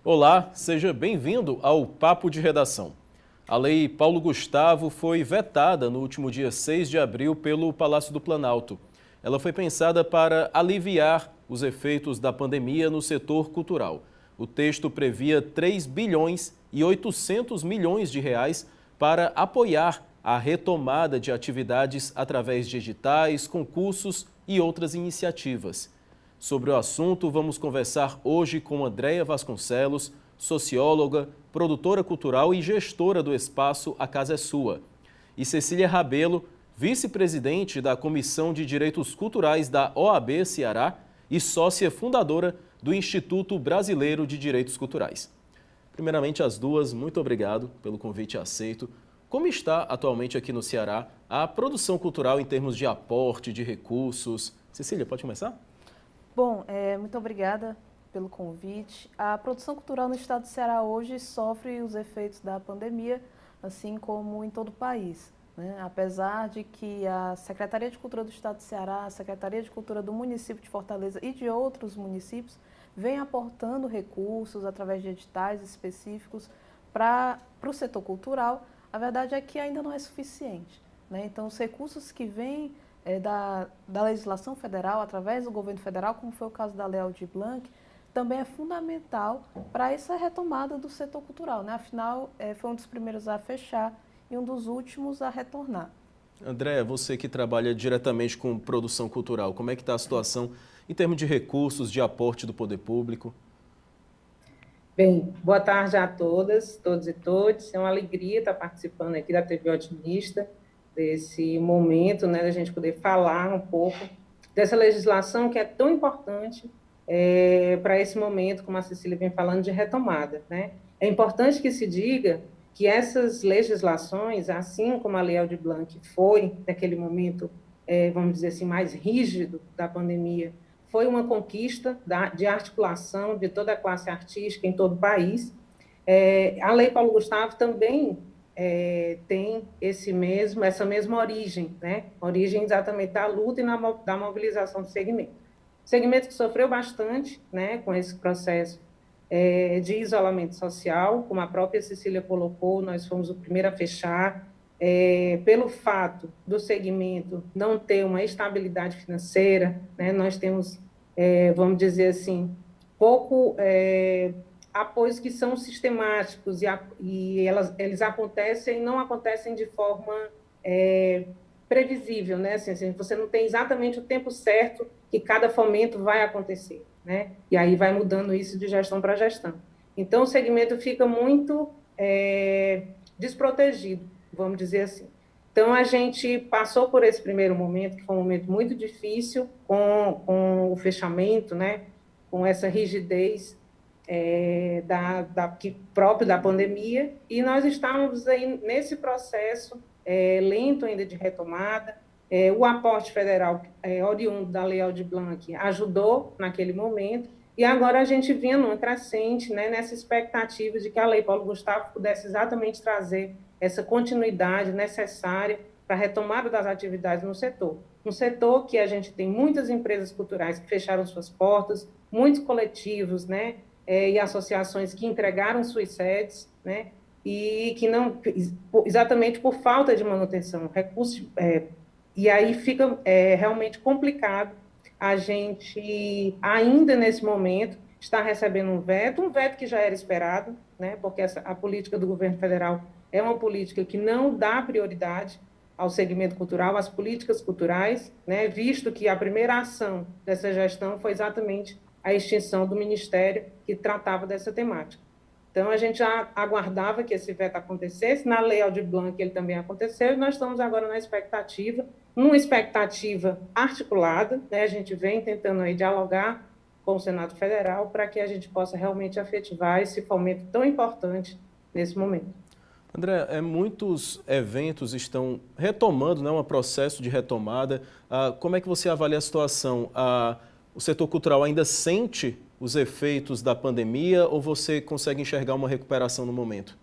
Olá, seja bem-vindo ao Papo de Redação. A Lei Paulo Gustavo foi vetada no último dia 6 de abril pelo Palácio do Planalto. Ela foi pensada para aliviar os efeitos da pandemia no setor cultural. O texto previa 3 bilhões e 800 milhões de reais para apoiar a retomada de atividades através de editais, concursos e outras iniciativas. Sobre o assunto, vamos conversar hoje com Andréia Vasconcelos, socióloga, produtora cultural e gestora do espaço A Casa é Sua. E Cecília Rabelo, vice-presidente da Comissão de Direitos Culturais da OAB Ceará e sócia fundadora do Instituto Brasileiro de Direitos Culturais. Primeiramente, as duas, muito obrigado pelo convite aceito. Como está atualmente aqui no Ceará a produção cultural em termos de aporte, de recursos? Cecília, pode começar? Bom, muito obrigada pelo convite. A produção cultural no estado do Ceará hoje sofre os efeitos da pandemia, assim como em todo o país, né? Apesar de que a Secretaria de Cultura do estado do Ceará, a Secretaria de Cultura do município de Fortaleza e de outros municípios vem aportando recursos através de editais específicos para o setor cultural, a verdade é que ainda não é suficiente, né? Então, os recursos que vêm da legislação federal, através do governo federal, como foi o caso da Lei Aldir Blanc, também é fundamental para essa retomada do setor cultural, né? Afinal, foi um dos primeiros a fechar e um dos últimos a retornar. André, você que trabalha diretamente com produção cultural, como é que está a situação em termos de recursos, de aporte do poder público? Bem, boa tarde a todas, todos e todas. É uma alegria estar participando aqui da TV Otimista, desse momento, né, da gente poder falar um pouco dessa legislação que é tão importante para esse momento, como a Cecília vem falando, de retomada, né? É importante que se diga que essas legislações, assim como a Lei Aldir Blanc foi, naquele momento, vamos dizer assim, mais rígido da pandemia, foi uma conquista de articulação de toda a classe artística em todo o país. A Lei Paulo Gustavo também tem essa mesma origem, né? Origem exatamente da luta e da mobilização do segmento. Segmento que sofreu bastante, né, com esse processo de isolamento social, como a própria Cecília colocou, nós fomos o primeiro a fechar, pelo fato do segmento não ter uma estabilidade financeira, né, nós temos, vamos dizer assim, pouco apoios que são sistemáticos e eles acontecem e não acontecem de forma previsível, né? Assim, você não tem exatamente o tempo certo que cada fomento vai acontecer, né? E aí vai mudando isso de gestão para gestão. Então, o segmento fica muito desprotegido, vamos dizer assim. Então, a gente passou por esse primeiro momento, que foi um momento muito difícil, com o fechamento, né? Com essa rigidez próprio da pandemia, e nós estávamos aí nesse processo lento ainda de retomada. O aporte federal oriundo da Lei Aldir Blanc ajudou naquele momento, e agora a gente vinha numa crescente, né, nessa expectativa de que a Lei Paulo Gustavo pudesse exatamente trazer essa continuidade necessária para a retomada das atividades no setor. Um setor que a gente tem muitas empresas culturais que fecharam suas portas, muitos coletivos, né, e associações que entregaram suas sedes, né, e que não, exatamente por falta de manutenção, recursos, e aí fica realmente complicado a gente, ainda nesse momento, estar recebendo um veto que já era esperado, né, porque a política do governo federal é uma política que não dá prioridade ao segmento cultural, às políticas culturais, né, visto que a primeira ação dessa gestão foi exatamente a extinção do ministério que tratava dessa temática. Então, a gente já aguardava que esse veto acontecesse, na Lei Aldir Blanc ele também aconteceu, e nós estamos agora numa expectativa articulada, né? A gente vem tentando aí dialogar com o Senado Federal para que a gente possa realmente efetivar esse fomento tão importante nesse momento. André, muitos eventos estão retomando, né, um processo de retomada. Como é que você avalia a situação? O setor cultural ainda sente os efeitos da pandemia ou você consegue enxergar uma recuperação no momento?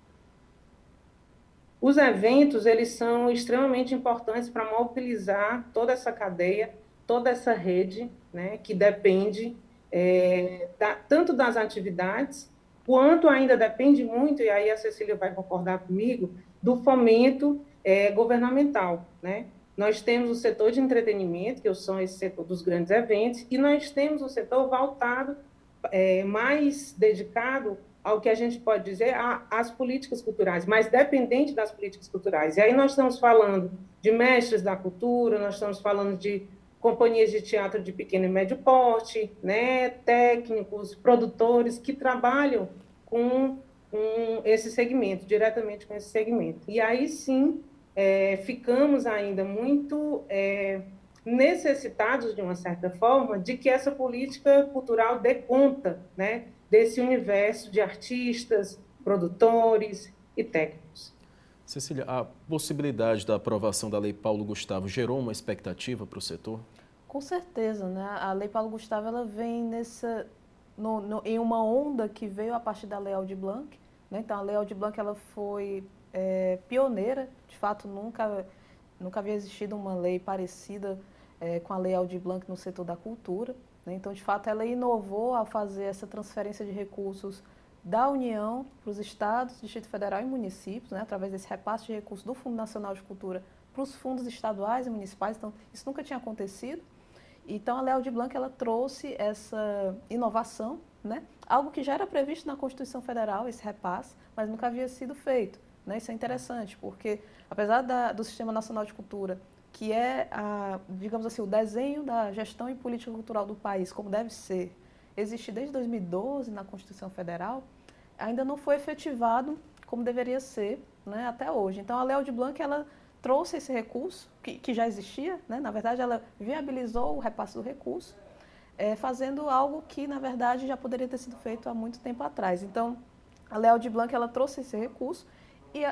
Os eventos, eles são extremamente importantes para mobilizar toda essa cadeia, toda essa rede, né, que depende tanto das atividades quanto ainda depende muito, e aí a Cecília vai concordar comigo, do fomento governamental, né? Nós temos o setor de entretenimento, que são esse setor dos grandes eventos, e nós temos o setor voltado, mais dedicado ao que a gente pode dizer às políticas culturais, mais dependente das políticas culturais. E aí nós estamos falando de mestres da cultura, nós estamos falando de companhias de teatro de pequeno e médio porte, né, técnicos, produtores que trabalham com esse segmento, diretamente com esse segmento. E aí sim, ficamos ainda muito necessitados, de uma certa forma, de que essa política cultural dê conta, né, desse universo de artistas, produtores e técnicos. Cecília, a possibilidade da aprovação da Lei Paulo Gustavo gerou uma expectativa para o setor? Com certeza, né? A Lei Paulo Gustavo ela vem em uma onda que veio a partir da Lei Aldir Blanc, né? Então, a Lei Aldir Blanc ela foi pioneira, de fato, nunca havia existido uma lei parecida com a Lei Aldir Blanc no setor da cultura, né? Então, de fato, ela inovou ao fazer essa transferência de recursos da União para os estados, Distrito Federal e municípios, né? Através desse repasse de recursos do Fundo Nacional de Cultura para os fundos estaduais e municipais. Então, isso nunca tinha acontecido. Então, a Lei Aldir Blanc ela trouxe essa inovação, né? Algo que já era previsto na Constituição Federal, esse repasse, mas nunca havia sido feito, né? Isso é interessante, porque apesar do Sistema Nacional de Cultura, que é, digamos assim, o desenho da gestão e política cultural do país, como deve ser, existe desde 2012 na Constituição Federal, ainda não foi efetivado como deveria ser, né, até hoje. Então, a Lei Aldir Blanc, ela trouxe esse recurso, que já existia, né? Na verdade, ela viabilizou o repasse do recurso, fazendo algo que, na verdade, já poderia ter sido feito há muito tempo atrás. Então, a Lei Aldir Blanc, ela trouxe esse recurso e,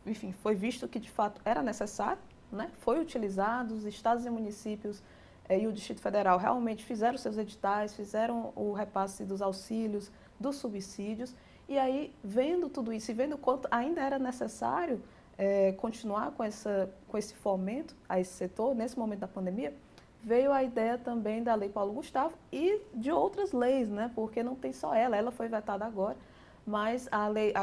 enfim, foi visto que, de fato, era necessário, né? Foi utilizado, os estados e municípios e o Distrito Federal realmente fizeram seus editais, fizeram o repasse dos auxílios, dos subsídios, e aí, vendo tudo isso e vendo quanto ainda era necessário continuar com esse fomento a esse setor, nesse momento da pandemia, veio a ideia também da Lei Paulo Gustavo e de outras leis, né? Porque não tem só ela foi vetada agora, mas a lei,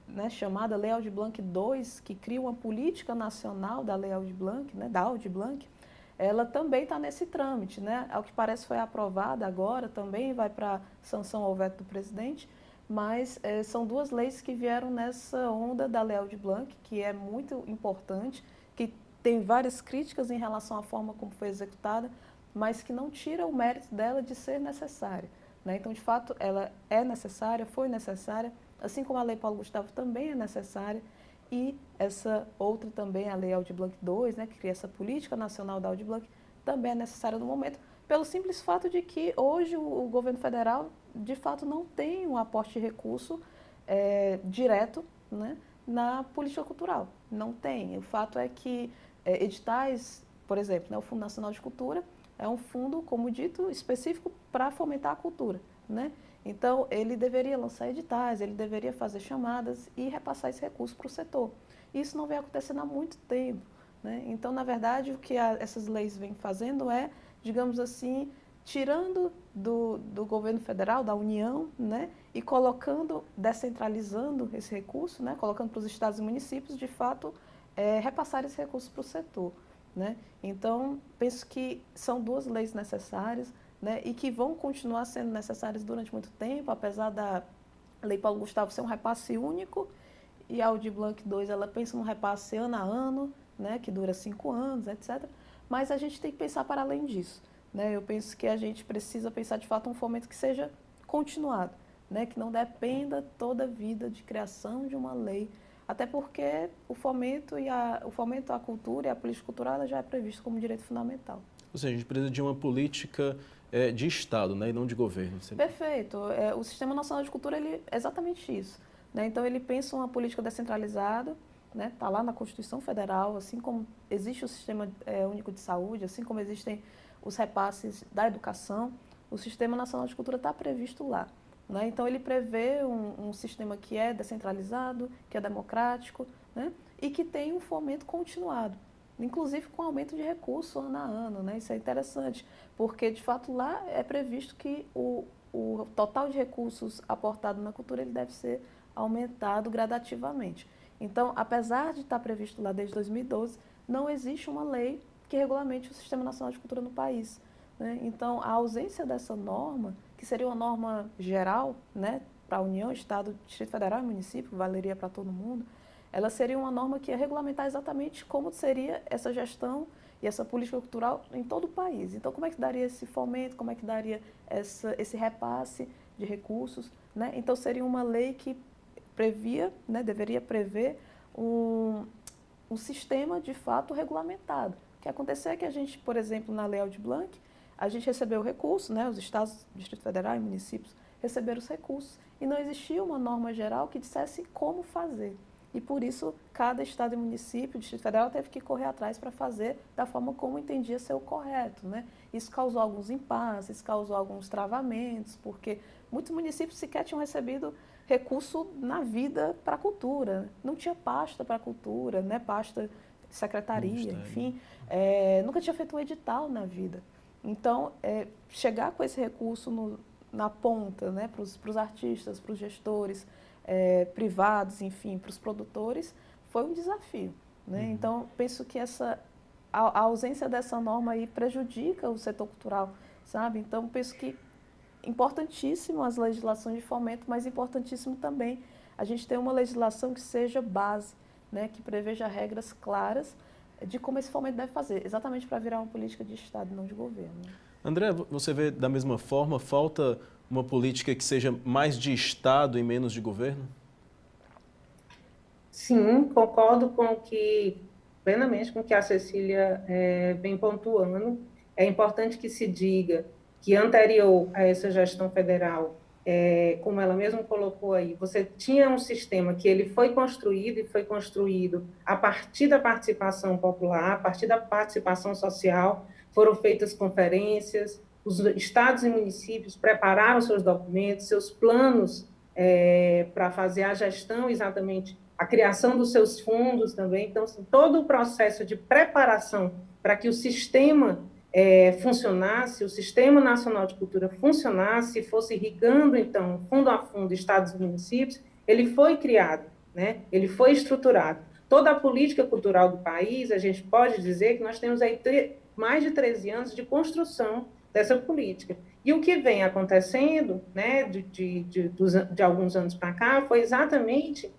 né, chamada Lei Aldir Blanc II, que cria uma política nacional da Lei Aldir Blanc, né, da Aldir Blanc, ela também está nesse trâmite, né? Ao que parece foi aprovada agora, também vai para sanção ao veto do presidente, mas são duas leis que vieram nessa onda da Lei Aldir Blanc, que é muito importante, que tem várias críticas em relação à forma como foi executada, mas que não tira o mérito dela de ser necessária, né? Então, de fato, ela é necessária, foi necessária, assim como a Lei Paulo Gustavo também é necessária, e essa outra também, a Lei Aldir Blanc II, né, que cria essa política nacional da Aldir Blanc, também é necessária no momento, pelo simples fato de que hoje o governo federal, de fato, não tem um aporte de recurso direto, né, na política cultural. Não tem. O fato é que editais, por exemplo, né, o Fundo Nacional de Cultura é um fundo, como dito, específico para fomentar a cultura, né? Então, ele deveria lançar editais, ele deveria fazer chamadas e repassar esse recurso para o setor. Isso não vem acontecendo há muito tempo, né? Então, na verdade, o que essas leis vêm fazendo é, digamos assim, tirando do governo federal, da União, né, e colocando, descentralizando esse recurso, né, colocando para os estados e municípios, de fato, repassar esse recurso para o setor, né? Então, penso que são duas leis necessárias, né, e que vão continuar sendo necessárias durante muito tempo, apesar da Lei Paulo Gustavo ser um repasse único, e a Aldir Blanc II, ela pensa num repasse ano a ano, né, que dura 5 anos, etc. Mas a gente tem que pensar para além disso, né? Eu penso que a gente precisa pensar, de fato, um fomento que seja continuado, né, que não dependa toda a vida de criação de uma lei, até porque o fomento à cultura e à política cultural ela já é previsto como direito fundamental. Ou seja, a gente precisa de uma política de Estado, né, e não de governo. Perfeito. O Sistema Nacional de Cultura ele é exatamente isso, né? Então, ele pensa uma política descentralizada, né? Está lá na Constituição Federal, assim como existe o Sistema Único de Saúde, assim como existem os repasses da educação, o Sistema Nacional de Cultura está previsto lá, né? Então, ele prevê um sistema que é descentralizado, que é democrático, né, e que tem um fomento continuado, inclusive com aumento de recursos ano a ano, né? Isso é interessante, porque, de fato, lá é previsto que o o total de recursos aportado na cultura ele deve ser aumentado gradativamente. Então, apesar de estar previsto lá desde 2012, não existe uma lei que regulamente o Sistema Nacional de Cultura no país, né? Então, a ausência dessa norma, que seria uma norma geral, né, para a União, Estado, Distrito Federal e município, valeria para todo mundo, ela seria uma norma que ia regulamentar exatamente como seria essa gestão e essa política cultural em todo o país. Então, como é que daria esse fomento, como é que daria esse repasse de recursos, né? Então, seria uma lei que previa, né, deveria prever um sistema, de fato, regulamentado. O que aconteceu é que a gente, por exemplo, na Lei Aldir Blanc, a gente recebeu o recurso, né, os estados, Distrito Federal e municípios receberam os recursos, e não existia uma norma geral que dissesse como fazer. E por isso, cada estado e município, o Distrito Federal, teve que correr atrás para fazer da forma como entendia ser o correto, né? Isso causou alguns impasses, causou alguns travamentos, porque muitos municípios sequer tinham recebido recurso na vida para a cultura. Não tinha pasta para a cultura, né? Pasta, secretaria, enfim. Nunca tinha feito um edital na vida. Então, chegar com esse recurso na ponta, né? Para os artistas, para os gestores, privados, enfim, para os produtores, foi um desafio, né? Então, penso que a ausência dessa norma aí prejudica o setor cultural, sabe? Então, penso que importantíssimo as legislações de fomento, mas importantíssimo também a gente ter uma legislação que seja base, né? Que preveja regras claras de como esse fomento deve fazer, exatamente para virar uma política de Estado, não de governo. André, você vê da mesma forma, falta uma política que seja mais de Estado e menos de governo? Sim, concordo plenamente com o que a Cecília vem pontuando. É importante que se diga que anterior a essa gestão federal, como ela mesma colocou aí, você tinha um sistema que ele foi construído a partir da participação popular, a partir da participação social, foram feitas conferências, os estados e municípios prepararam seus documentos, seus planos para fazer a gestão, exatamente, a criação dos seus fundos também. Então, assim, todo o processo de preparação para que o sistema funcionasse, o Sistema Nacional de Cultura funcionasse, fosse irrigando, então, fundo a fundo, estados e municípios, ele foi criado, né? Ele foi estruturado. Toda a política cultural do país, a gente pode dizer que nós temos aí mais de 13 anos de construção dessa política. E o que vem acontecendo, né, de alguns anos para cá, foi exatamente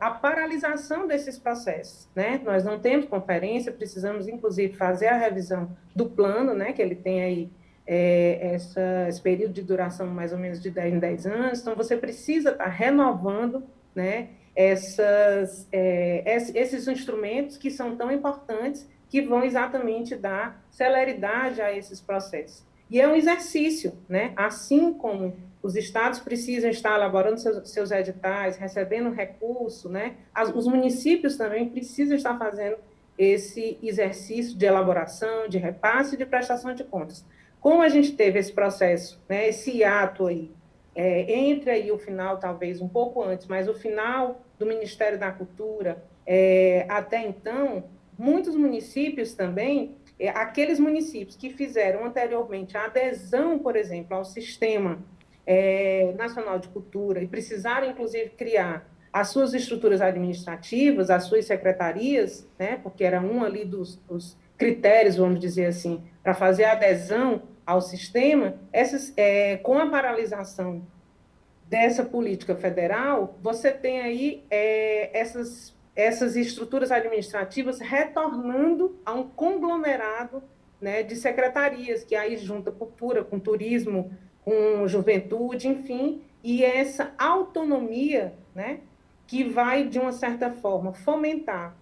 a paralisação desses processos, né? Nós não temos conferência, precisamos, inclusive, fazer a revisão do plano, né, que ele tem aí esse período de duração mais ou menos de 10 em 10 anos, então você precisa estar renovando, né, esses instrumentos que são tão importantes, que vão exatamente dar celeridade a esses processos. E é um exercício, né? Assim como os estados precisam estar elaborando seus editais, recebendo recurso, né? Os municípios também precisam estar fazendo esse exercício de elaboração, de repasse e de prestação de contas. Como a gente teve esse processo, né? Esse hiato aí, entre aí o final, talvez um pouco antes, mas o final do Ministério da Cultura, até então, muitos municípios também, aqueles municípios que fizeram anteriormente a adesão, por exemplo, ao Sistema Nacional de Cultura e precisaram, inclusive, criar as suas estruturas administrativas, as suas secretarias, né, porque era um ali dos critérios, vamos dizer assim, para fazer a adesão ao sistema, com a paralisação dessa política federal, você tem aí essas estruturas administrativas retornando a um conglomerado, né, de secretarias, que aí junta cultura com turismo, com juventude, enfim, e essa autonomia, né, que vai, de uma certa forma, fomentar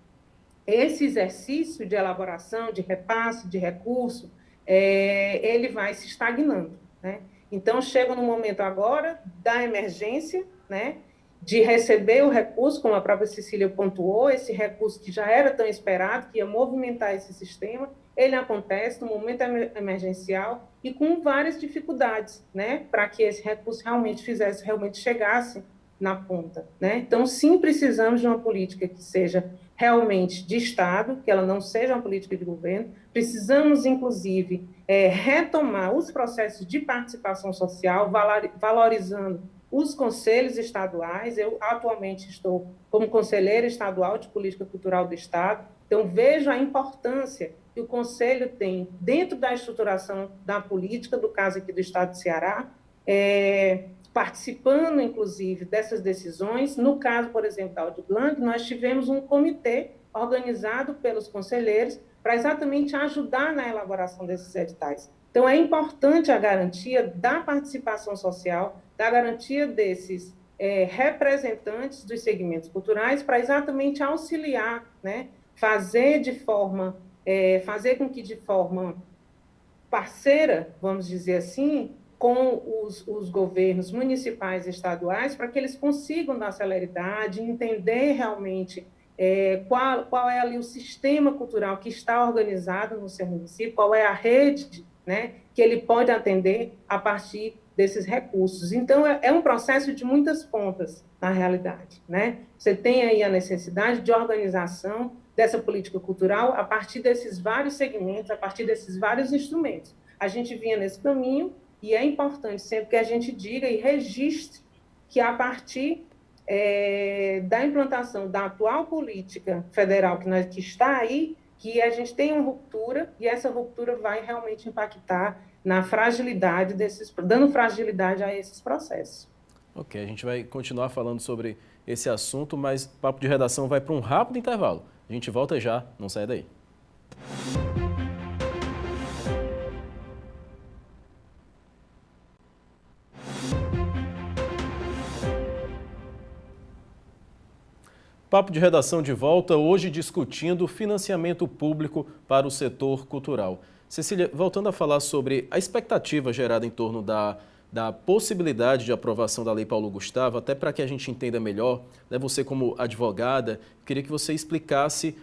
esse exercício de elaboração, de repasse, de recurso, ele vai se estagnando, né? Então, chega no momento agora da emergência, né, de receber o recurso, como a própria Cecília pontuou, esse recurso que já era tão esperado, que ia movimentar esse sistema, ele acontece no momento emergencial e com várias dificuldades, né, para que esse recurso realmente chegasse na ponta, né? Então, sim, precisamos de uma política que seja realmente de Estado, que ela não seja uma política de governo. Precisamos, inclusive, retomar os processos de participação social, valorizando os conselhos estaduais. Eu, atualmente, estou como conselheira estadual de política cultural do Estado, então vejo a importância que o Conselho tem dentro da estruturação da política, do caso aqui do Estado de Ceará, participando, inclusive, dessas decisões. No caso, por exemplo, da Aldir Blanc, nós tivemos um comitê organizado pelos conselheiros para exatamente ajudar na elaboração desses editais. Então, é importante a garantia da participação social, da garantia desses representantes dos segmentos culturais para exatamente auxiliar, né, fazer com que de forma parceira, vamos dizer assim, com os governos municipais e estaduais, para que eles consigam dar celeridade, entender realmente qual é ali o sistema cultural que está organizado no seu município, qual é a rede, né, que ele pode atender a partir desses recursos. Então, é um processo de muitas pontas, na realidade, né? Você tem aí a necessidade de organização dessa política cultural a partir desses vários segmentos, a partir desses vários instrumentos. A gente vinha nesse caminho e é importante sempre que a gente diga e registre que a partir da implantação da atual política federal que está aí, que a gente tem uma ruptura e essa ruptura vai realmente impactar na fragilidade dando fragilidade a esses processos. Ok, a gente vai continuar falando sobre esse assunto, mas o Papo de Redação vai para um rápido intervalo. A gente volta já, não sai daí. Papo de Redação de volta, hoje discutindo financiamento público para o setor cultural. Cecília, voltando a falar sobre a expectativa gerada em torno da possibilidade de aprovação da Lei Paulo Gustavo, até para que a gente entenda melhor, né, você como advogada, queria que você explicasse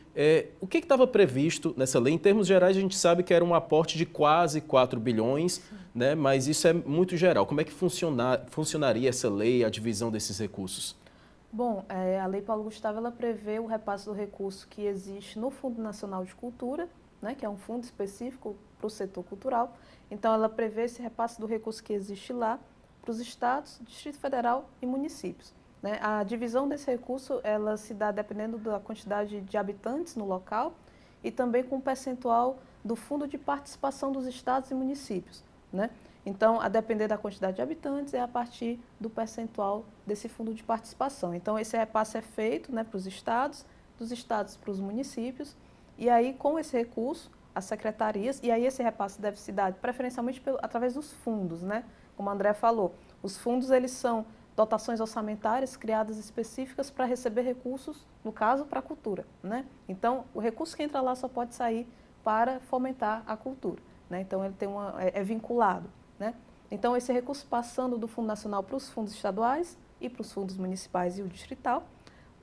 o que estava previsto nessa lei. Em termos gerais, a gente sabe que era um aporte de quase 4 bilhões, né, mas isso é muito geral. Como é que funcionaria essa lei, a divisão desses recursos? Bom, a Lei Paulo Gustavo ela prevê o repasse do recurso que existe no Fundo Nacional de Cultura, né, que é um fundo específico para o setor cultural. Então, ela prevê esse repasse do recurso que existe lá para os estados, Distrito Federal e municípios, né? A divisão desse recurso ela se dá dependendo da quantidade de habitantes no local e também com o percentual do fundo de participação dos estados e municípios, né? Então, a depender da quantidade de habitantes, é a partir do percentual desse fundo de participação. Então, esse repasse é feito, né, para os estados, dos estados para os municípios, e aí, com esse recurso, as secretarias, e aí esse repasse deve se dar preferencialmente através dos fundos, né? Como a André falou, os fundos, eles são dotações orçamentárias criadas específicas para receber recursos, no caso, para a cultura, né? Então, o recurso que entra lá só pode sair para fomentar a cultura, né? Então, ele tem é vinculado, né? Então, esse recurso passando do Fundo Nacional para os fundos estaduais e para os fundos municipais e o distrital,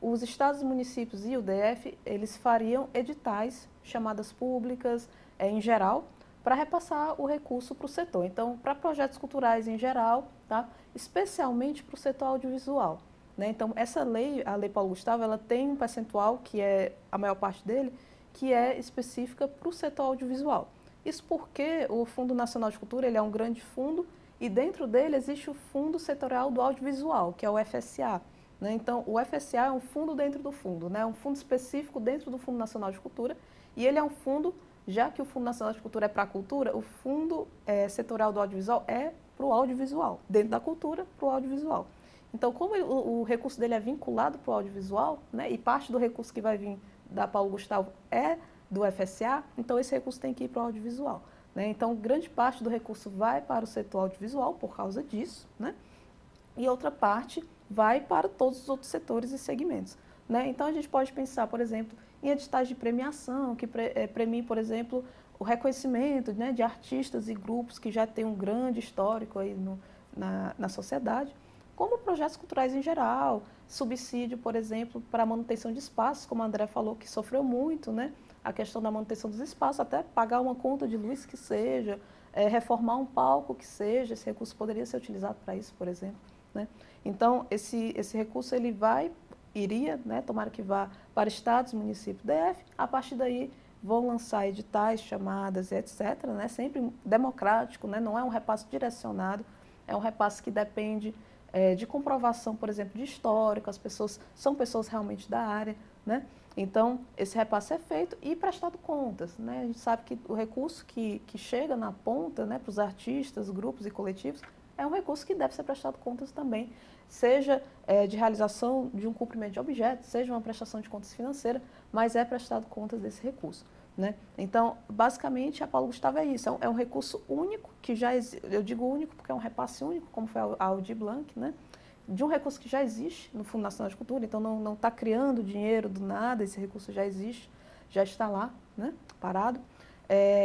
os estados, municípios e o DF, eles fariam editais, chamadas públicas, em geral, para repassar o recurso para o setor. Então, para projetos culturais em geral, tá? Especialmente para o setor audiovisual, né? Então, essa lei, a Lei Paulo Gustavo, ela tem um percentual, que é a maior parte dele, que é específica para o setor audiovisual. Isso porque o Fundo Nacional de Cultura ele é um grande fundo e dentro dele existe o Fundo Setorial do Audiovisual, que é o FSA. Né? Então, o FSA é um fundo dentro do fundo, né? Um fundo específico dentro do Fundo Nacional de Cultura e ele é um fundo, já que o Fundo Nacional de Cultura é para a cultura, o Fundo Setorial do Audiovisual é para o audiovisual, dentro da cultura para o audiovisual. Então, como o recurso dele é vinculado para o audiovisual, né? E parte do recurso que vai vir da Paulo Gustavo é do FSA, então esse recurso tem que ir para o audiovisual, né? Então, grande parte do recurso vai para o setor audiovisual por causa disso, né? E outra parte vai para todos os outros setores e segmentos, né? Então, a gente pode pensar, por exemplo, em editais de premiação, que premiem, por exemplo, o reconhecimento, né, de artistas e grupos que já têm um grande histórico aí na sociedade, como projetos culturais em geral, subsídio, por exemplo, para a manutenção de espaços, como a André falou, que sofreu muito, né? A questão da manutenção dos espaços, até pagar uma conta de luz que seja, reformar um palco que seja, esse recurso poderia ser utilizado para isso, por exemplo, né? Então, esse recurso ele iria, né, tomara que vá para estados, municípios, DF, a partir daí vão lançar editais, chamadas, etc., né, sempre democrático, né, não é um repasse direcionado, é um repasse que depende de comprovação, por exemplo, de histórico, as pessoas são pessoas realmente da área, né? Então, esse repasse é feito e prestado contas, né? A gente sabe que o recurso que chega na ponta, né, para os artistas, grupos e coletivos, é um recurso que deve ser prestado contas também, seja de realização de um cumprimento de objetos, seja uma prestação de contas financeira, mas é prestado contas desse recurso, né? Então, basicamente, a Paulo Gustavo é isso, é um recurso único, que já eu digo único porque é um repasse único, como foi a Aldir Blanc, né? De um recurso que já existe no Fundo Nacional de Cultura, então não está criando dinheiro do nada, esse recurso já existe, já está lá, né? Parado,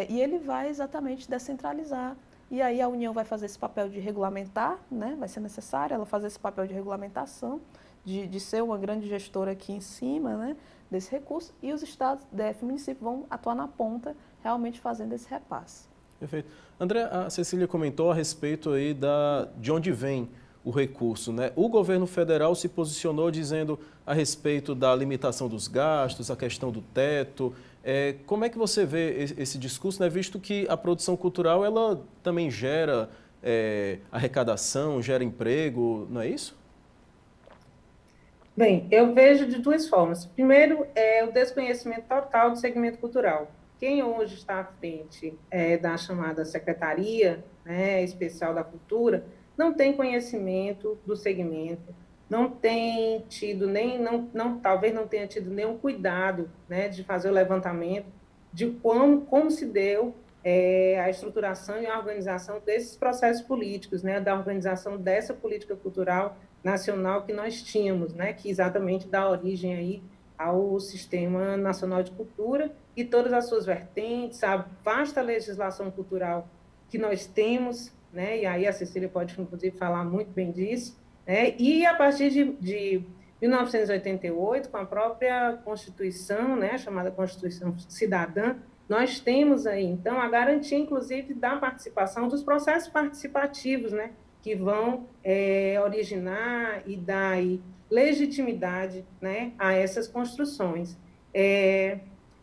e ele vai exatamente descentralizar. E aí a União vai fazer esse papel de regulamentar, né? Vai ser necessário ela fazer esse papel de regulamentação, de ser uma grande gestora aqui em cima, né, desse recurso, e os estados, DF e município vão atuar na ponta, realmente fazendo esse repasse. Perfeito. André, a Cecília comentou a respeito aí de onde vem o recurso, né? O governo federal se posicionou dizendo a respeito da limitação dos gastos, a questão do teto. Como é que você vê esse discurso, né? Visto que a produção cultural ela também gera arrecadação, gera emprego, não é isso? Bem, eu vejo de duas formas. Primeiro, é o desconhecimento total do segmento cultural. Quem hoje está à frente da chamada Secretaria, né, Especial da Cultura, não tem conhecimento do segmento, não tem tido talvez não tenha tido nenhum cuidado, né, de fazer o levantamento de como se deu a estruturação e a organização desses processos políticos, né, da organização dessa política cultural nacional que nós tínhamos, né, que exatamente dá origem aí ao Sistema Nacional de Cultura e todas as suas vertentes, a vasta legislação cultural que nós temos, né, e aí a Cecília pode, inclusive, falar muito bem disso, né, e a partir de 1988, com a própria Constituição, né, chamada Constituição Cidadã, nós temos aí, então, a garantia, inclusive, da participação, dos processos participativos, né, que vão originar e dar aí legitimidade, né, a essas construções.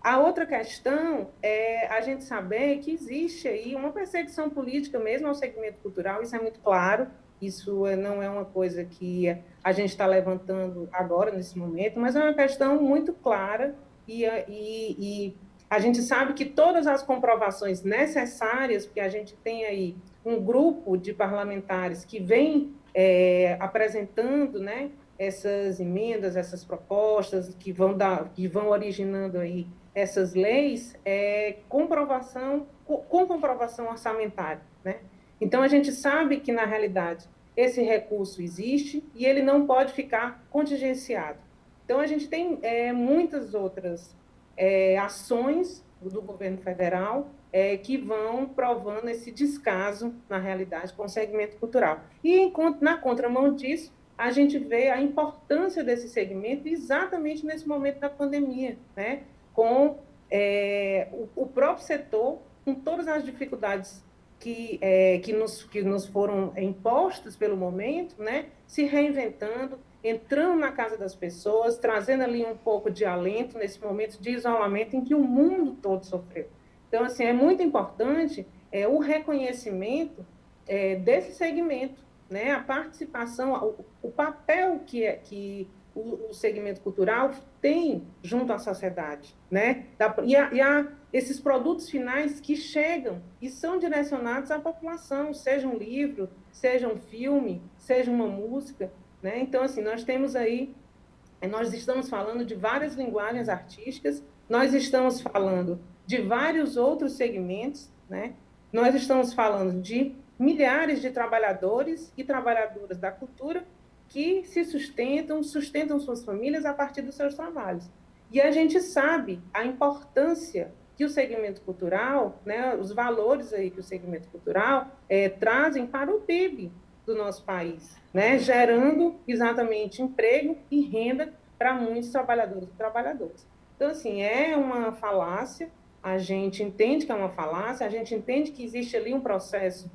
A outra questão é a gente saber que existe aí uma perseguição política mesmo ao segmento cultural, isso é muito claro, isso não é uma coisa que a gente está levantando agora, nesse momento, mas é uma questão muito clara e a gente sabe que todas as comprovações necessárias, porque a gente tem aí um grupo de parlamentares que vem apresentando, né, essas emendas, essas propostas que vão originando aí essas leis, com comprovação orçamentária, né? Então a gente sabe que na realidade esse recurso existe e ele não pode ficar contingenciado. Então a gente tem muitas outras ações do governo federal que vão provando esse descaso, na realidade, com o segmento cultural. E, na contramão disso, a gente vê a importância desse segmento exatamente nesse momento da pandemia, né? Com o próprio setor, com todas as dificuldades que nos foram impostas pelo momento, né? Se reinventando, entrando na casa das pessoas, trazendo ali um pouco de alento nesse momento de isolamento em que o mundo todo sofreu. Então, assim, é muito importante o reconhecimento desse segmento, né? A participação, o papel que o segmento cultural tem junto à sociedade, né? Esses produtos finais que chegam e são direcionados à população, seja um livro, seja um filme, seja uma música, né? Então, assim, nós estamos falando de várias linguagens artísticas, nós estamos falando de vários outros segmentos, né? Nós estamos falando de milhares de trabalhadores e trabalhadoras da cultura que se sustentam suas famílias a partir dos seus trabalhos. E a gente sabe a importância que o segmento cultural, né, os valores aí que o segmento cultural trazem para o PIB do nosso país, né, gerando exatamente emprego e renda para muitos trabalhadores e trabalhadoras. Então, assim, é uma falácia, a gente entende que é uma falácia, a gente entende que existe ali um processo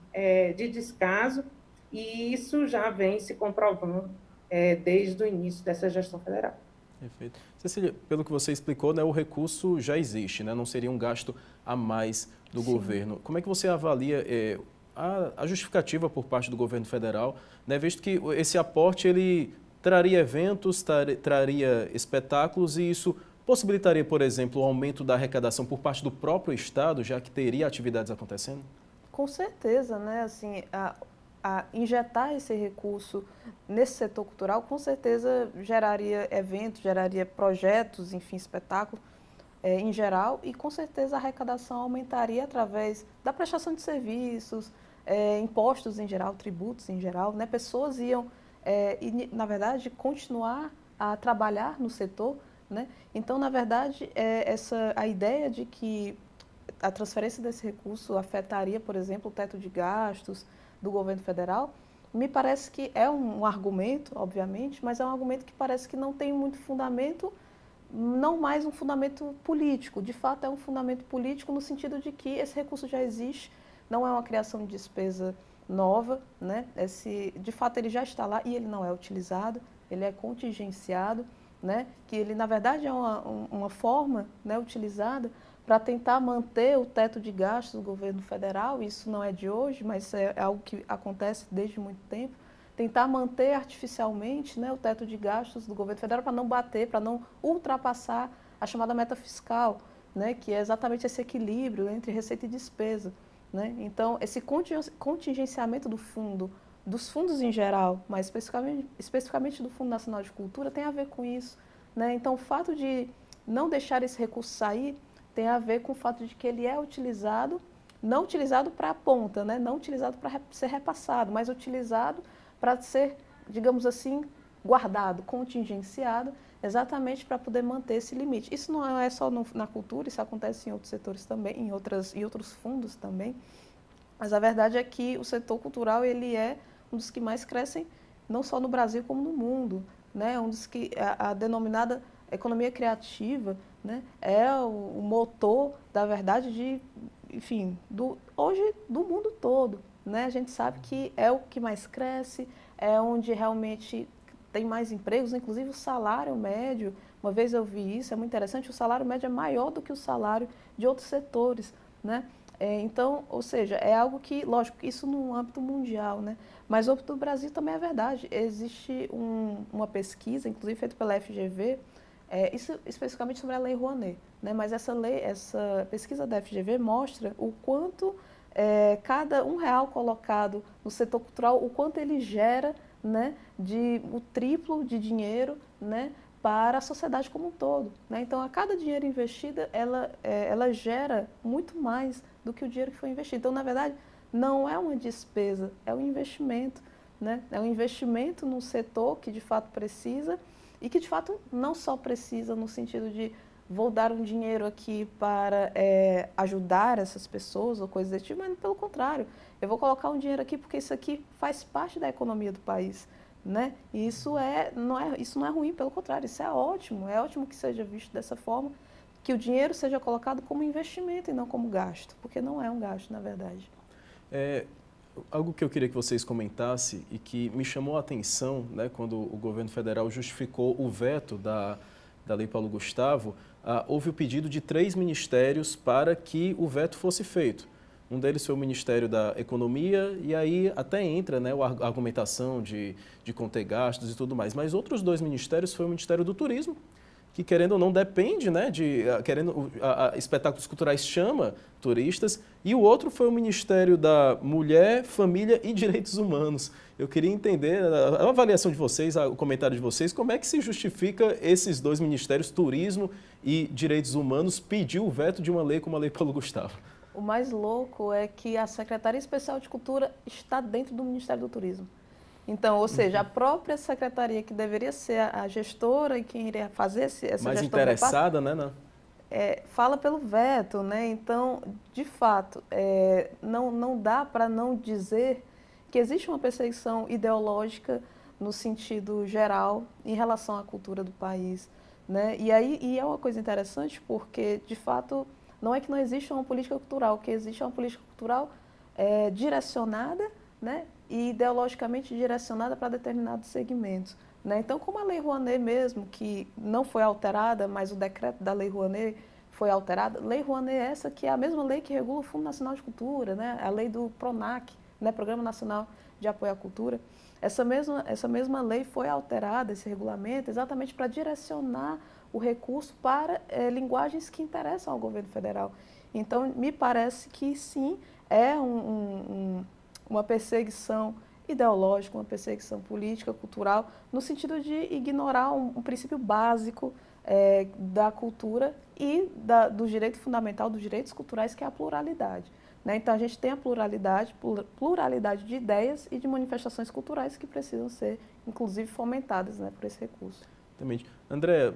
de descaso, e isso já vem se comprovando desde o início dessa gestão federal. Perfeito. Cecília, pelo que você explicou, né, o recurso já existe, né, não seria um gasto a mais do governo. Como é que você avalia a justificativa por parte do governo federal, né, visto que esse aporte ele traria eventos, traria espetáculos e isso possibilitaria, por exemplo, o aumento da arrecadação por parte do próprio Estado, já que teria atividades acontecendo? Com certeza, né? Assim, a injetar esse recurso nesse setor cultural, com certeza geraria eventos, geraria projetos, enfim, espetáculos em geral, e com certeza a arrecadação aumentaria através da prestação de serviços, impostos em geral, tributos em geral, né? Pessoas iam, na verdade, continuar a trabalhar no setor, né? Então, na verdade, a ideia de que a transferência desse recurso afetaria, por exemplo, o teto de gastos do governo federal, me parece que é um argumento, obviamente, mas é um argumento que parece que não tem muito fundamento, não mais um fundamento político. De fato, é um fundamento político no sentido de que esse recurso já existe, não é uma criação de despesa nova, né? De fato, ele já está lá e ele não é utilizado, ele é contingenciado, né? Que ele, na verdade, é uma forma, né, utilizada para tentar manter o teto de gastos do governo federal. Isso não é de hoje, mas é algo que acontece desde muito tempo. Tentar manter artificialmente, né, o teto de gastos do governo federal para não bater, para não ultrapassar a chamada meta fiscal, né, que é exatamente esse equilíbrio entre receita e despesa, né? Então, esse contingenciamento dos fundos em geral, mas especificamente do Fundo Nacional de Cultura, tem a ver com isso, né? Então, o fato de não deixar esse recurso sair tem a ver com o fato de que ele é utilizado, não utilizado para a ponta, né? Não utilizado para ser repassado, mas utilizado para ser, digamos assim, guardado, contingenciado, exatamente para poder manter esse limite. Isso não é só na cultura, isso acontece em outros setores também, em outros fundos também, mas a verdade é que o setor cultural ele é um dos que mais crescem, não só no Brasil como no mundo, né? Um dos que a denominada economia criativa, né, é o motor, da verdade, enfim, hoje do mundo todo, né? A gente sabe que é o que mais cresce, é onde realmente tem mais empregos, inclusive o salário médio, uma vez eu vi isso, é muito interessante, o salário médio é maior do que o salário de outros setores, né? Então, ou seja, é algo que, lógico, isso no âmbito mundial, né? Mas no âmbito do Brasil também é verdade. Existe uma pesquisa, inclusive feita pela FGV, isso especificamente sobre a Lei Rouanet, né? Mas essa pesquisa da FGV mostra o quanto cada R$1 colocado no setor cultural, o quanto ele gera, né, o triplo de dinheiro, né, para a sociedade como um todo, né? Então, a cada dinheiro investido, ela gera muito mais do que o dinheiro que foi investido. Então, na verdade, não é uma despesa, é um investimento, né? É um investimento num setor que, de fato, precisa e que, de fato, não só precisa no sentido de vou dar um dinheiro aqui para ajudar essas pessoas ou coisas desse tipo, mas pelo contrário, eu vou colocar um dinheiro aqui porque isso aqui faz parte da economia do país, né? E isso não é ruim, pelo contrário, isso é ótimo que seja visto dessa forma, que o dinheiro seja colocado como investimento e não como gasto, porque não é um gasto, na verdade. Algo que eu queria que vocês comentassem e que me chamou a atenção, né, quando o governo federal justificou o veto da Lei Paulo Gustavo, houve o pedido de 3 ministérios para que o veto fosse feito. Um deles foi o Ministério da Economia, e aí até entra, né, a argumentação de conter gastos e tudo mais. Mas outros 2 ministérios foi o Ministério do Turismo, que querendo ou não depende, né, espetáculos culturais chama turistas, e o outro foi o Ministério da Mulher, Família e Direitos Humanos. Eu queria entender a avaliação de vocês, o comentário de vocês, como é que se justifica esses 2 ministérios, Turismo e Direitos Humanos, pedir o veto de uma lei como a Lei Paulo Gustavo? O mais louco é que a Secretaria Especial de Cultura está dentro do Ministério do Turismo. Então, ou seja, a própria secretaria que deveria ser a gestora e quem iria fazer essa mais gestão interessada, né? Fala pelo veto, né? Então, de fato, não dá para não dizer que existe uma perseguição ideológica no sentido geral em relação à cultura do país, né? E é uma coisa interessante porque, de fato, não é que não existe uma política cultural, o que existe é uma política cultural direcionada, né? e ideologicamente direcionada para determinados segmentos. Né? Então, como a Lei Rouanet mesmo, que não foi alterada, mas o decreto da Lei Rouanet foi alterado, Lei Rouanet é essa que é a mesma lei que regula o Fundo Nacional de Cultura, né? A lei do PRONAC, né? Programa Nacional de Apoio à Cultura. Essa mesma lei foi alterada, esse regulamento, exatamente para direcionar o recurso para linguagens que interessam ao governo federal. Então, me parece que sim, é uma perseguição ideológica, uma perseguição política, cultural, no sentido de ignorar um princípio básico da cultura e do direito fundamental, dos direitos culturais, que é a pluralidade. Né? Então, a gente tem a pluralidade de ideias e de manifestações culturais que precisam ser, inclusive, fomentadas, né, por esse recurso. Exatamente. André,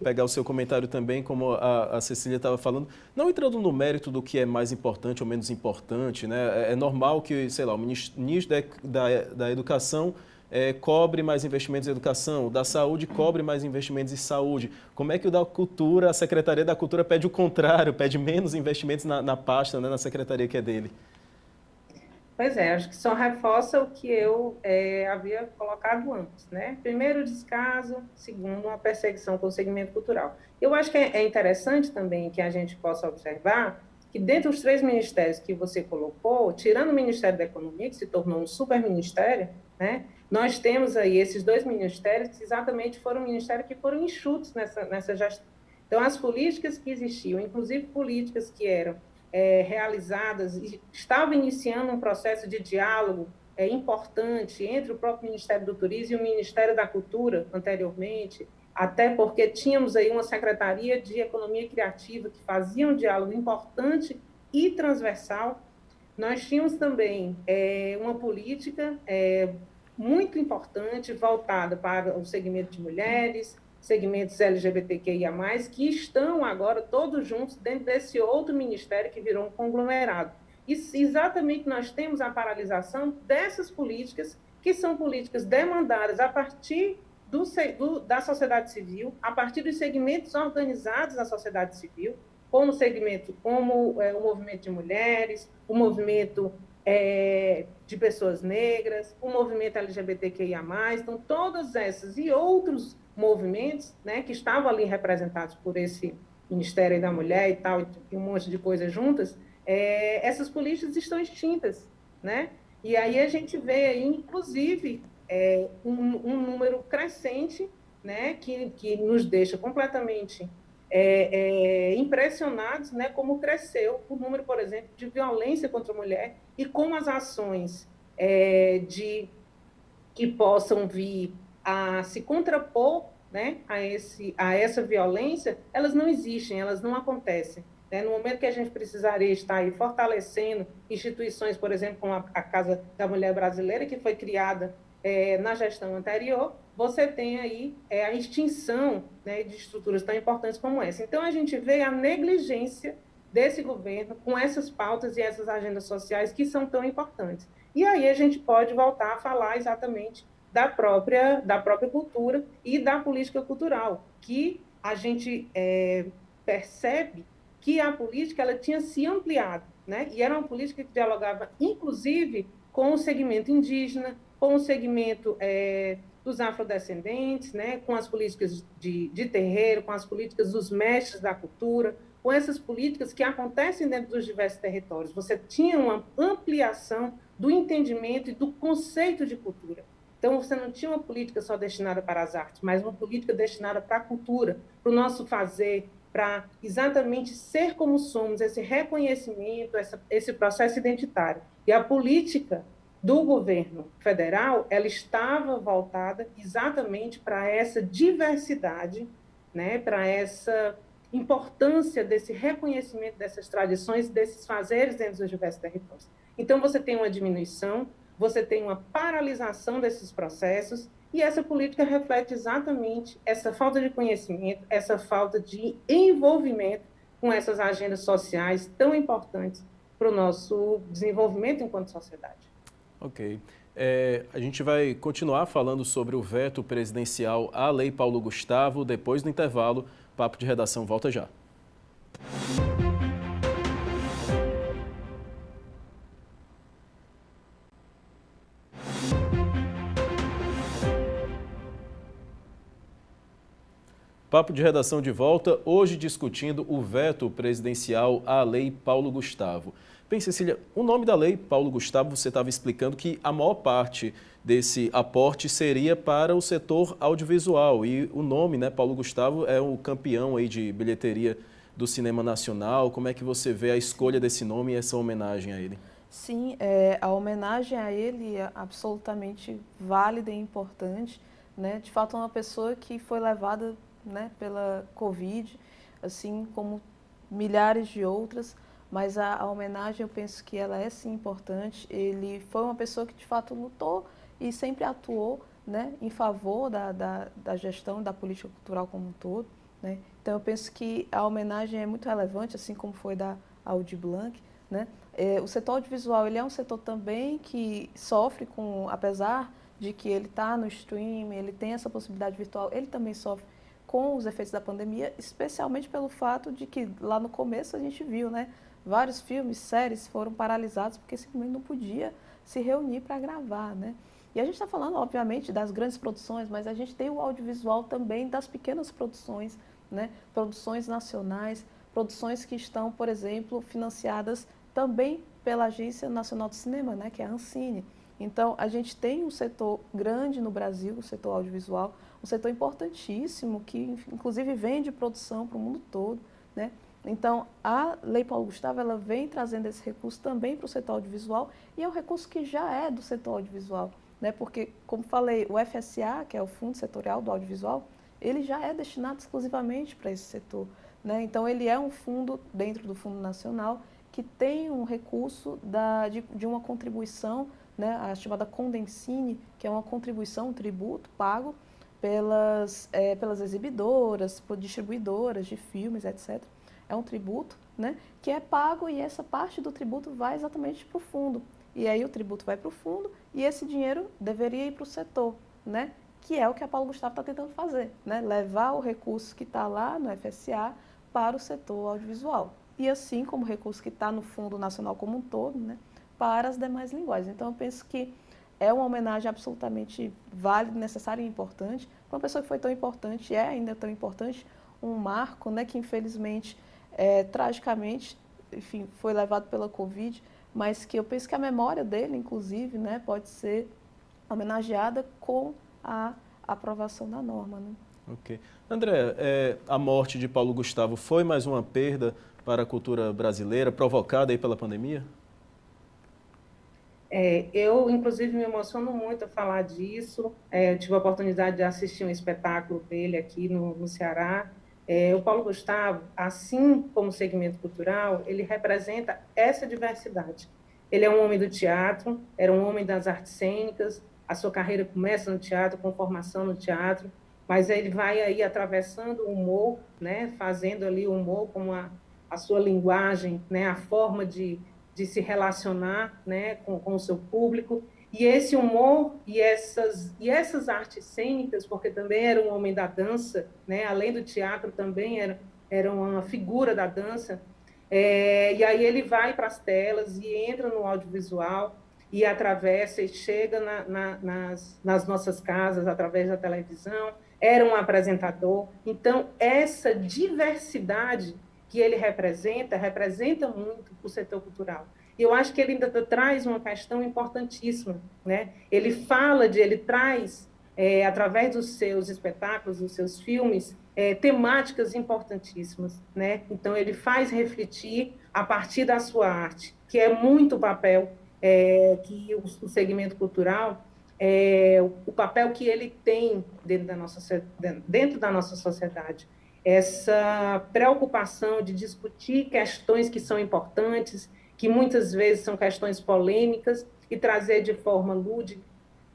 pegar o seu comentário também, como a Cecília estava falando, não entrando no mérito do que é mais importante ou menos importante, né? É normal que, sei lá, o ministro da Educação cobre mais investimentos em educação, o da saúde cobre mais investimentos em saúde. Como é que o da cultura, a Secretaria da Cultura pede o contrário, pede menos investimentos na pasta, né, na secretaria que é dele? Pois é, acho que só reforça o que eu havia colocado antes, né? Primeiro, descaso; segundo, uma perseguição com o segmento cultural. Eu acho que é interessante também que a gente possa observar que, dentre os 3 ministérios que você colocou, tirando o Ministério da Economia, que se tornou um superministério, né? Nós temos aí esses 2 ministérios que exatamente foram ministérios que foram enxutos nessa gestão. Então, as políticas que existiam, inclusive políticas que eram realizadas e estavam iniciando um processo de diálogo importante entre o próprio Ministério do Turismo e o Ministério da Cultura anteriormente, até porque tínhamos aí uma Secretaria de Economia Criativa que fazia um diálogo importante e transversal. Nós tínhamos também uma política muito importante voltada para o segmento de mulheres, segmentos LGBTQIA+, que estão agora todos juntos dentro desse outro ministério que virou um conglomerado. E exatamente nós temos a paralisação dessas políticas, que são políticas demandadas a partir da sociedade civil, a partir dos segmentos organizados da sociedade civil, como o movimento de mulheres, o movimento de pessoas negras, o movimento LGBTQIA+, então todas essas e outros movimentos, né, que estavam ali representados por esse Ministério da Mulher e tal, e um monte de coisas juntas, essas políticas estão extintas, né? E aí a gente vê aí, inclusive, um número crescente, né, que nos deixa completamente impressionados, né, como cresceu o número, por exemplo, de violência contra a mulher e como as ações que possam vir a se contrapor, né, a essa violência, elas não existem, elas não acontecem. Né? No momento que a gente precisaria estar aí fortalecendo instituições, por exemplo, como a Casa da Mulher Brasileira, que foi criada na gestão anterior, você tem aí a extinção, né, de estruturas tão importantes como essa. Então, a gente vê a negligência desse governo com essas pautas e essas agendas sociais que são tão importantes. E aí a gente pode voltar a falar exatamente da própria cultura e da política cultural, que a gente percebe que a política ela tinha se ampliado, né? E era uma política que dialogava, inclusive, com o segmento indígena, com o segmento dos afrodescendentes, né? Com as políticas de terreiro, com as políticas dos mestres da cultura, com essas políticas que acontecem dentro dos diversos territórios. Você tinha uma ampliação do entendimento e do conceito de cultura. Então, você não tinha uma política só destinada para as artes, mas uma política destinada para a cultura, para o nosso fazer, para exatamente ser como somos, esse reconhecimento, esse processo identitário. E a política do governo federal, ela estava voltada exatamente para essa diversidade, né, para essa importância desse reconhecimento dessas tradições, desses fazeres dentro dos diversos territórios. Então, você tem uma diminuição, você tem uma paralisação desses processos, e essa política reflete exatamente essa falta de conhecimento, essa falta de envolvimento com essas agendas sociais tão importantes para o nosso desenvolvimento enquanto sociedade. Ok. A gente vai continuar falando sobre o veto presidencial à Lei Paulo Gustavo depois do intervalo. Papo de Redação volta já. Papo de Redação de volta, hoje discutindo o veto presidencial à Lei Paulo Gustavo. Bem, Cecília, o nome da Lei Paulo Gustavo, você estava explicando que a maior parte desse aporte seria para o setor audiovisual. E o nome, né, Paulo Gustavo, é o campeão aí de bilheteria do cinema nacional. Como é que você vê a escolha desse nome e essa homenagem a ele? Sim, a homenagem a ele é absolutamente válida e importante, né? De fato, é uma pessoa que foi levada, né, pela Covid, assim como milhares de outras, mas a homenagem eu penso que ela é sim importante. Ele foi uma pessoa que de fato lutou e sempre atuou, né, em favor da gestão da política cultural como um todo, né? Então eu penso que a homenagem é muito relevante, assim como foi da Aldir Blanc, né? O setor audiovisual ele é um setor também que sofre com, apesar de que ele está no streaming, ele tem essa possibilidade virtual, ele também sofre com os efeitos da pandemia, especialmente pelo fato de que lá no começo a gente viu, né, vários filmes, séries foram paralisados porque simplesmente não podia se reunir para gravar, né? E a gente está falando, obviamente, das grandes produções, mas a gente tem o audiovisual também das pequenas produções, né? Produções nacionais, produções que estão, por exemplo, financiadas também pela Agência Nacional do Cinema, né, que é a Ancine. Então, a gente tem um setor grande no Brasil, o setor audiovisual, um setor importantíssimo, que inclusive vende produção para o mundo todo, né? Então, a Lei Paulo Gustavo, ela vem trazendo esse recurso também para o setor audiovisual, e é um recurso que já é do setor audiovisual, né? Porque, como falei, o FSA, que é o Fundo Setorial do Audiovisual, ele já é destinado exclusivamente para esse setor, né? Então, ele é um fundo dentro do Fundo Nacional que tem um recurso de uma contribuição, né, a chamada Condensine, que é uma contribuição, um tributo pago pelas exibidoras, por distribuidoras de filmes, etc. É um tributo, né, que é pago, e essa parte do tributo vai exatamente para o fundo. E aí o tributo vai para o fundo e esse dinheiro deveria ir para o setor, né, que é o que a Paulo Gustavo está tentando fazer, né, levar o recurso que está lá no FSA para o setor audiovisual. E assim como o recurso que está no Fundo Nacional como um todo, né, para as demais linguagens. Então, eu penso que é uma homenagem absolutamente válida, necessária e importante para uma pessoa que foi tão importante, é ainda tão importante, um marco, né, que infelizmente, tragicamente, enfim, foi levado pela Covid, mas que eu penso que a memória dele, inclusive, né, pode ser homenageada com a aprovação da norma, né? Ok. André, a morte de Paulo Gustavo foi mais uma perda para a cultura brasileira, provocada aí pela pandemia? Eu, inclusive, me emociono muito a falar disso. Eu tive a oportunidade de assistir um espetáculo dele aqui no Ceará. O Paulo Gustavo, assim como o segmento cultural, ele representa essa diversidade. Ele é um homem do teatro, era um homem das artes cênicas, a sua carreira começa no teatro, com formação no teatro, mas ele vai aí atravessando o humor, né, fazendo ali o humor como a sua linguagem, né, a forma de se relacionar, né, com o seu público, e esse humor e essas artes cênicas, porque também era um homem da dança, né, além do teatro também era uma figura da dança, e aí ele vai para as telas e entra no audiovisual e atravessa e chega nas nossas casas através da televisão, era um apresentador. Então, essa diversidade que ele representa muito o setor cultural. E eu acho que ele ainda traz uma questão importantíssima, né? Ele traz, através dos seus espetáculos, dos seus filmes, temáticas importantíssimas, né? Então, ele faz refletir a partir da sua arte, que é muito o papel que o segmento cultural, o papel que ele tem dentro da nossa sociedade. Essa preocupação de discutir questões que são importantes, que muitas vezes são questões polêmicas, e trazer de forma lúdica,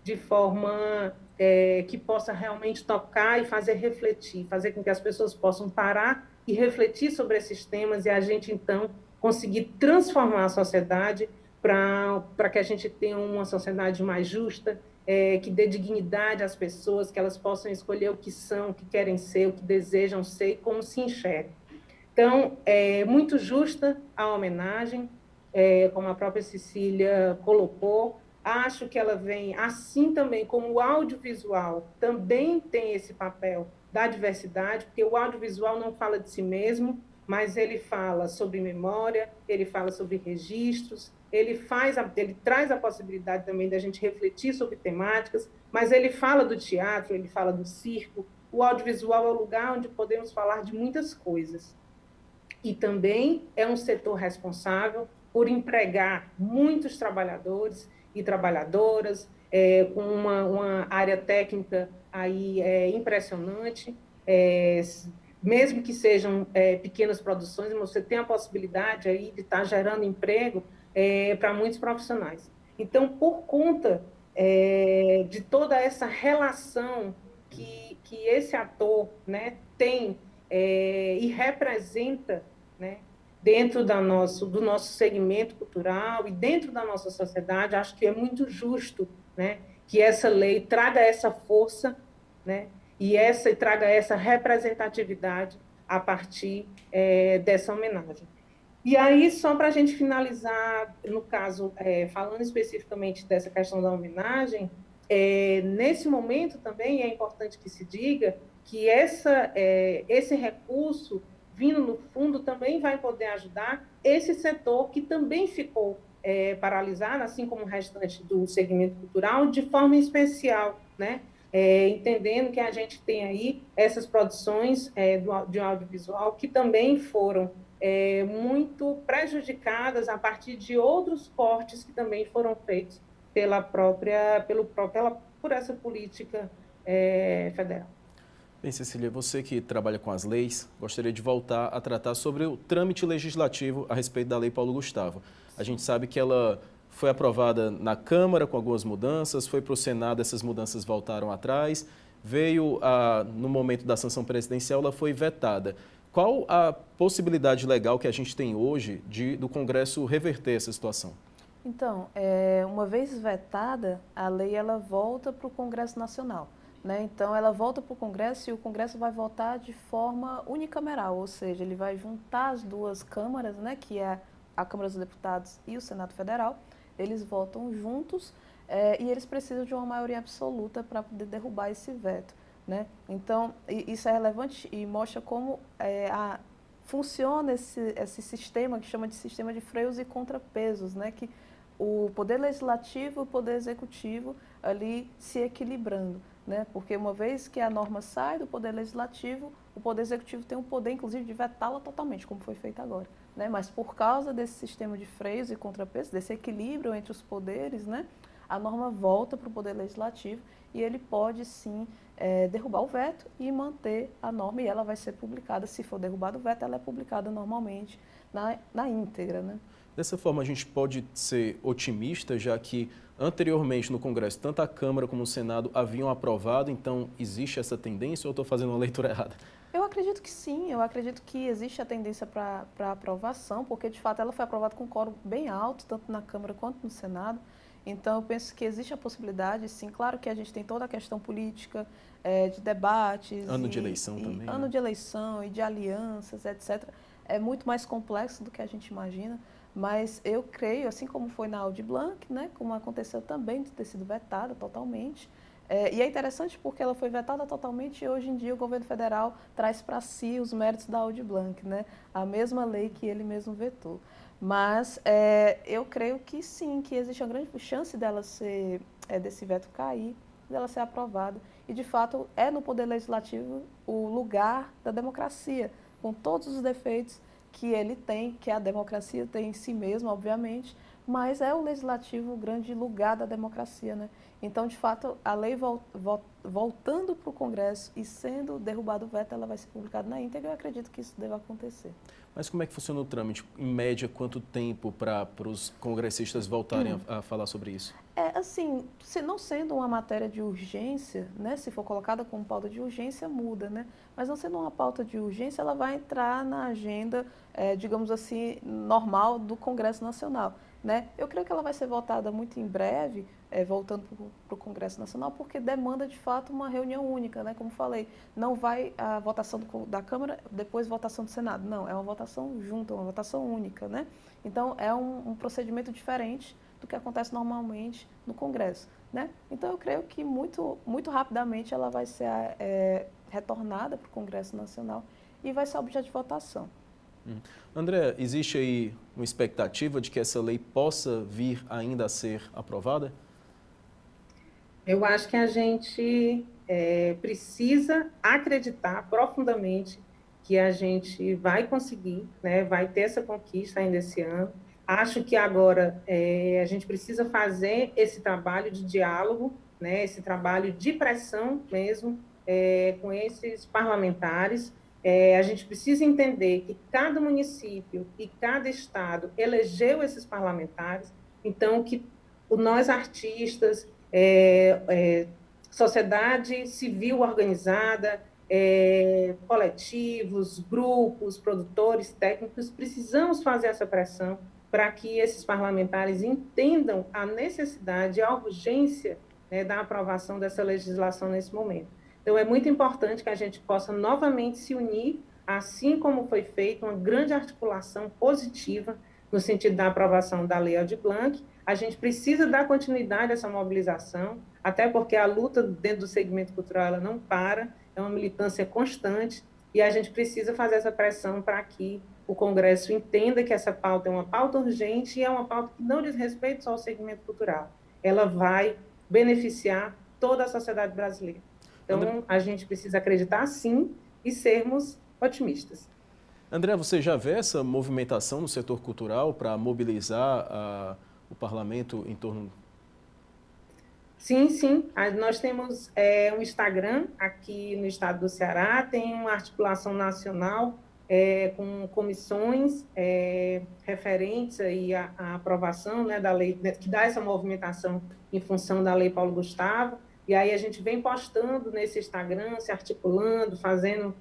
de forma que possa realmente tocar e fazer refletir, fazer com que as pessoas possam parar e refletir sobre esses temas, e a gente, então, conseguir transformar a sociedade para que a gente tenha uma sociedade mais justa, que dê dignidade às pessoas, que elas possam escolher o que são, o que querem ser, o que desejam ser e como se enxergam. Então, é muito justa a homenagem, como a própria Cecília colocou. Acho que ela vem, assim também como o audiovisual também tem esse papel da diversidade, porque o audiovisual não fala de si mesmo, mas ele fala sobre memória, ele fala sobre registros, ele traz a possibilidade também da gente refletir sobre temáticas, mas ele fala do teatro, ele fala do circo. O audiovisual é o lugar onde podemos falar de muitas coisas. E também é um setor responsável por empregar muitos trabalhadores e trabalhadoras, com uma área técnica aí impressionante, mesmo que sejam pequenas produções, você tem a possibilidade aí de estar gerando emprego para muitos profissionais. Então, por conta de toda essa relação que esse ator, né, tem e representa, né, dentro do nosso segmento cultural e dentro da nossa sociedade, acho que é muito justo, né, que essa lei traga essa força, né, e traga essa representatividade a partir dessa homenagem. E aí, só para a gente finalizar, no caso, falando especificamente dessa questão da homenagem, nesse momento também é importante que se diga que esse recurso vindo no fundo também vai poder ajudar esse setor que também ficou paralisado, assim como o restante do segmento cultural, de forma especial, né? Entendendo que a gente tem aí essas produções de audiovisual que também foram muito prejudicadas a partir de outros cortes que também foram feitos por essa política federal. Bem, Cecília, você que trabalha com as leis, gostaria de voltar a tratar sobre o trâmite legislativo a respeito da Lei Paulo Gustavo. A gente sabe que ela foi aprovada na Câmara com algumas mudanças, foi para o Senado, essas mudanças voltaram atrás, no momento da sanção presidencial, ela foi vetada. Qual a possibilidade legal que a gente tem hoje do Congresso reverter essa situação? Então, uma vez vetada, a lei ela volta para o Congresso Nacional. Né? Então, ela volta para o Congresso e o Congresso vai votar de forma unicameral, ou seja, ele vai juntar as duas câmaras, né, que é a Câmara dos Deputados e o Senado Federal, eles votam juntos e eles precisam de uma maioria absoluta para poder derrubar esse veto. Né? Então, isso é relevante e mostra como funciona esse sistema que chama de sistema de freios e contrapesos, né? Que o Poder Legislativo e o Poder Executivo ali se equilibrando. Né? Porque uma vez que a norma sai do Poder Legislativo, o Poder Executivo tem o poder, inclusive, de vetá-la totalmente, como foi feito agora. Né? Mas por causa desse sistema de freios e contrapesos, desse equilíbrio entre os poderes, né? A norma volta para o Poder Legislativo e ele pode, sim, derrubar o veto e manter a norma, e ela vai ser publicada, se for derrubado o veto, ela é publicada normalmente na íntegra. Né? Dessa forma, a gente pode ser otimista, já que anteriormente no Congresso, tanto a Câmara como o Senado haviam aprovado, então existe essa tendência ou eu estou fazendo uma leitura errada? Eu acredito que sim, eu acredito que existe a tendência para aprovação, porque de fato ela foi aprovada com um quórum bem alto, tanto na Câmara quanto no Senado. Então eu penso que existe a possibilidade, sim, claro que a gente tem toda a questão política, de debates. Ano de eleição também. Ano né? de eleição e de alianças, etc. É muito mais complexo do que a gente imagina. Mas eu creio, assim como foi na Aldir Blanc, né, como aconteceu também de ter sido vetada totalmente, e é interessante porque ela foi vetada totalmente e hoje em dia o governo federal traz para si os méritos da Aldir Blanc, né, a mesma lei que ele mesmo vetou. Mas eu creio que sim, que existe uma grande chance dela desse veto cair, dela ser aprovada. E, de fato, é no Poder Legislativo o lugar da democracia, com todos os defeitos que ele tem, que a democracia tem em si mesma, obviamente, mas é o legislativo o grande lugar da democracia, né? Então, de fato, a lei voltando para o Congresso e sendo derrubado o veto, ela vai ser publicada na íntegra, eu acredito que isso deva acontecer. Mas como é que funciona o trâmite? Em média, quanto tempo para os congressistas voltarem a falar sobre isso? Assim, não sendo uma matéria de urgência, né, se for colocada como pauta de urgência, muda, né? Mas não sendo uma pauta de urgência, ela vai entrar na agenda, digamos assim, normal do Congresso Nacional, né? Eu creio que ela vai ser votada muito em breve, voltando para o Congresso Nacional, porque demanda, de fato, uma reunião única, né? Como falei, não vai a votação da Câmara, depois votação do Senado. Não, é uma votação junta, uma votação única, né? Então, é um procedimento diferente do que acontece normalmente no Congresso, né? Então, eu creio que muito, muito rapidamente ela vai ser retornada para o Congresso Nacional e vai ser objeto de votação. André, existe aí uma expectativa de que essa lei possa vir ainda a ser aprovada? Eu acho que a gente precisa acreditar profundamente que a gente vai conseguir, né, vai ter essa conquista ainda esse ano. Acho que agora a gente precisa fazer esse trabalho de diálogo, né, esse trabalho de pressão mesmo com esses parlamentares. A gente precisa entender que cada município e cada estado elegeu esses parlamentares, então que nós artistas, sociedade civil organizada, coletivos, grupos, produtores, técnicos, precisamos fazer essa pressão para que esses parlamentares entendam a necessidade e a urgência, né, da aprovação dessa legislação nesse momento. Então, é muito importante que a gente possa novamente se unir, assim como foi feita uma grande articulação positiva no sentido da aprovação da Lei Aldir Blanc. A gente precisa dar continuidade a essa mobilização, até porque a luta dentro do segmento cultural ela não para, é uma militância constante, e a gente precisa fazer essa pressão para que o Congresso entenda que essa pauta é uma pauta urgente e é uma pauta que não diz respeito só ao segmento cultural. Ela vai beneficiar toda a sociedade brasileira. Então, a gente precisa acreditar sim e sermos otimistas. André, você já vê essa movimentação no setor cultural para mobilizar o parlamento em torno... Sim, sim. Nós temos um Instagram aqui no estado do Ceará, tem uma articulação nacional com comissões referentes aí à aprovação, né, da lei, né, que dá essa movimentação em função da Lei Paulo Gustavo. E aí a gente vem postando nesse Instagram, se articulando, fazendo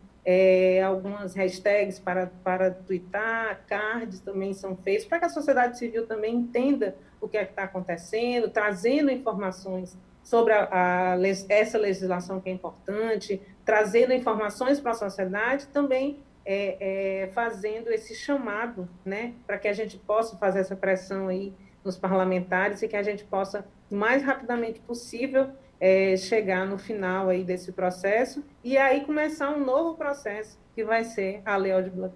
algumas hashtags para twittar, cards também são feitos, para que a sociedade civil também entenda o que é que está acontecendo, trazendo informações sobre essa legislação que é importante, trazendo informações para a sociedade, também fazendo esse chamado, né, para que a gente possa fazer essa pressão aí nos parlamentares e que a gente possa, o mais rapidamente possível, chegar no final aí desse processo e aí começar um novo processo que vai ser a Lei Aldir Blanc.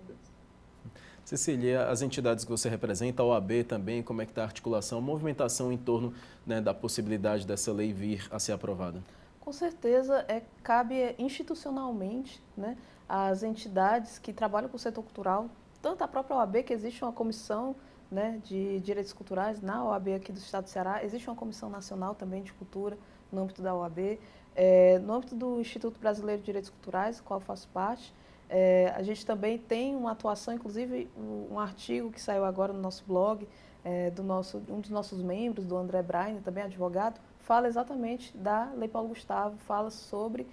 Cecília, as entidades que você representa, a OAB também, como é que está a articulação, movimentação em torno, né, da possibilidade dessa lei vir a ser aprovada? Com certeza, cabe institucionalmente, né, às entidades que trabalham com o setor cultural, tanto a própria OAB, que existe uma comissão, né, de direitos culturais na OAB aqui do estado do Ceará, existe uma comissão nacional também de cultura no âmbito da OAB, no âmbito do Instituto Brasileiro de Direitos Culturais, do qual eu faço parte. A gente também tem uma atuação, inclusive um artigo que saiu agora no nosso blog, um dos nossos membros, do André Braine, também advogado, fala exatamente da Lei Paulo Gustavo, fala sobre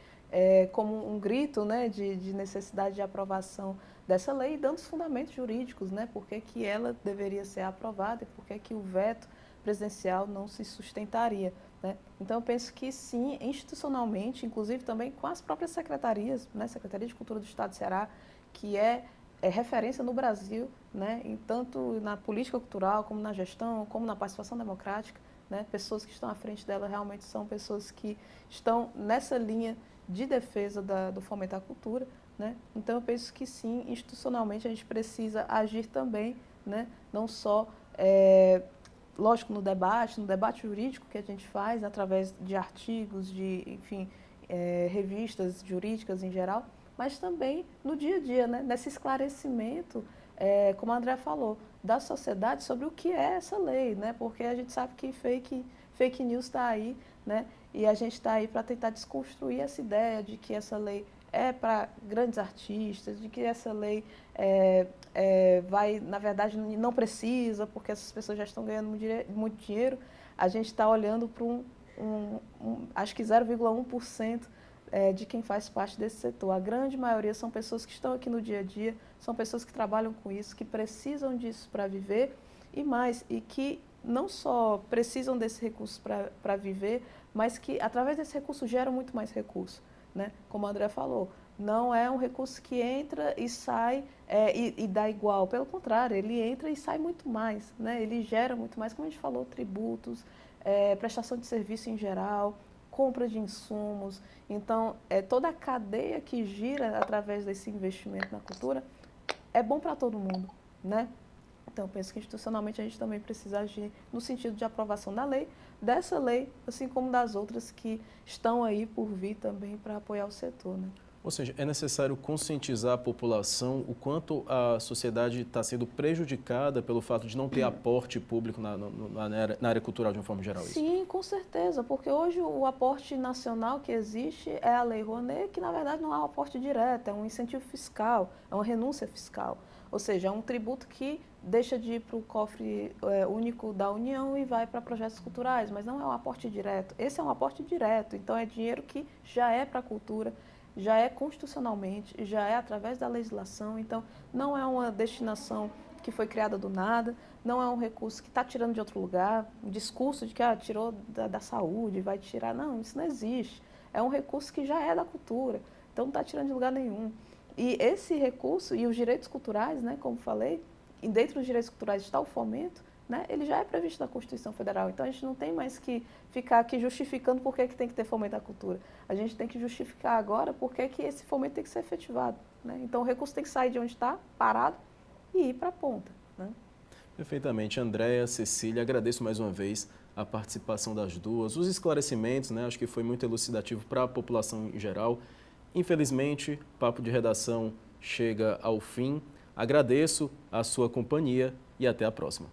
como um grito, né, de necessidade de aprovação dessa lei, dando os fundamentos jurídicos, né, por que ela deveria ser aprovada e por que o veto presidencial não se sustentaria. Né? Então, eu penso que sim, institucionalmente, inclusive também com as próprias secretarias, né, Secretaria de Cultura do Estado do Ceará, que é referência no Brasil, né, tanto na política cultural, como na gestão, como na participação democrática, né, pessoas que estão à frente dela realmente são pessoas que estão nessa linha de defesa do fomento à cultura. Né? Então, eu penso que sim, institucionalmente a gente precisa agir também, né, não só... lógico, no debate jurídico que a gente faz através de artigos, de, enfim, revistas jurídicas em geral, mas também no dia a dia, né, nesse esclarecimento, como a André falou, da sociedade sobre o que é essa lei, né, porque a gente sabe que fake news está aí, né, e a gente está aí para tentar desconstruir essa ideia de que essa lei é para grandes artistas, de que essa lei vai, na verdade, não precisa, porque essas pessoas já estão ganhando muito dinheiro. A gente está olhando para acho que 0,1% de quem faz parte desse setor. A grande maioria são pessoas que estão aqui no dia a dia, são pessoas que trabalham com isso, que precisam disso para viver e que não só precisam desse recurso para viver, mas que, através desse recurso, geram muito mais recurso. Né? Como a André falou, não é um recurso que entra e sai e dá igual. Pelo contrário, ele entra e sai muito mais. Né? Ele gera muito mais, como a gente falou, tributos, prestação de serviço em geral, compra de insumos. Então, toda a cadeia que gira através desse investimento na cultura é bom para todo mundo, né? Então, eu penso que institucionalmente a gente também precisa agir no sentido de aprovação da lei, dessa lei, assim como das outras que estão aí por vir também para apoiar o setor, né? Ou seja, é necessário conscientizar a população o quanto a sociedade está sendo prejudicada pelo fato de não ter aporte público na área cultural de uma forma geral. Sim, com certeza, porque hoje o aporte nacional que existe é a Lei Rouanet, que na verdade não é um aporte direto, é um incentivo fiscal, é uma renúncia fiscal. Ou seja, é um tributo que deixa de ir para o cofre único da União e vai para projetos culturais, mas não é um aporte direto. Esse é um aporte direto, então é dinheiro que já é para a cultura, já é constitucionalmente, já é através da legislação, então não é uma destinação que foi criada do nada, não é um recurso que está tirando de outro lugar, um discurso de que tirou da saúde, vai tirar, não, isso não existe. É um recurso que já é da cultura, então não está tirando de lugar nenhum. E esse recurso e os direitos culturais, né, como falei, e dentro dos direitos culturais está o fomento, né, ele já é previsto na Constituição Federal, então a gente não tem mais que ficar aqui justificando por que tem que ter fomento à cultura. A gente tem que justificar agora por que esse fomento tem que ser efetivado, né? Então o recurso tem que sair de onde está, parado, e ir para a ponta, né? Perfeitamente. Andréia, Cecília, agradeço mais uma vez a participação das duas, os esclarecimentos, né? Acho que foi muito elucidativo para a população em geral. Infelizmente, o Papo de Redação chega ao fim. Agradeço a sua companhia e até a próxima.